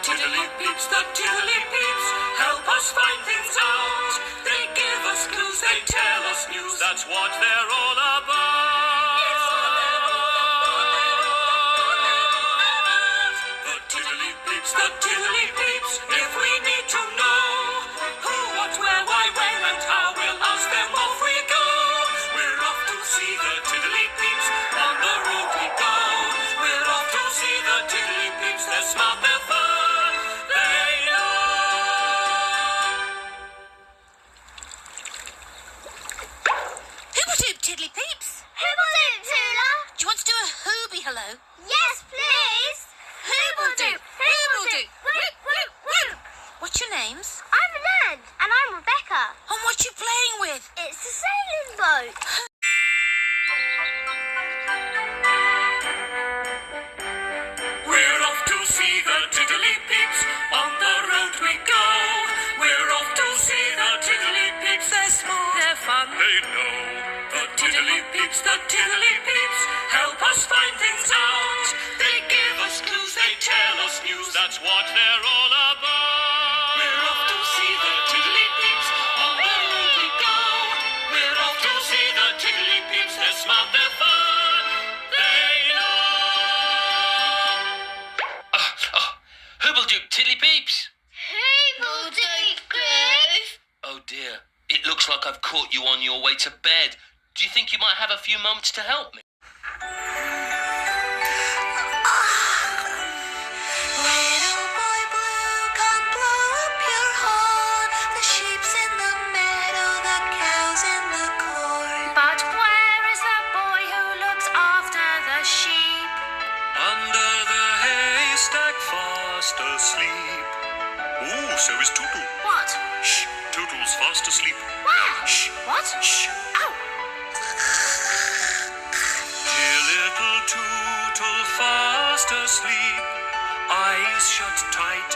tiddly peeps, the tiddly peeps help us find things out. They give us clues, they tell us news. That's what they're all about. It's what they're all about. The tiddly peeps, the tiddly peeps. If we need to know who, what, where, why, when, and how, we'll ask them. Off we go. We're off to see the tiddly peeps. On the road we go. We're off to see the tiddly peeps. They're smart, they're fun. They know. Hoobadoop, tiddly peeps. Hoobadoop, Tula. Do you want to do a hooby hello? Yes, please. Hoobadoop, hoobadoop, whoop, whoop, whoop. What's your names? I'm Nan, and I'm Rebecca. And what you playing with? It's a sailing boat. We're off to see the tiddly peeps. On the road we go. We're off to see the tiddly peeps. They're smart, they're fun. They know. The tiddly peeps, the tiddly peeps help us find things out. They give us clues, they tell us news. That's what they're all about. We're off to see the tiddly peeps. On the road we go. We're off to see the tiddly peeps. They're smart, they're fun. They know. Hoobadoop, tiddly peeps. Hoobadoop, Groove. Oh dear, it looks like I've caught you on your way to bed. Do you think you might have a few moments to help me? Little boy blue, come blow up your horn. The sheep's in the meadow, the cow's in the corn. But where is the boy who looks after the sheep? Under the haystack, fast asleep. Oh, so is Tootle. What? Shh, Tootle's fast asleep. Where? Shh. What? Shh. Ow! Dear little Tootle, fast asleep. Eyes shut tight,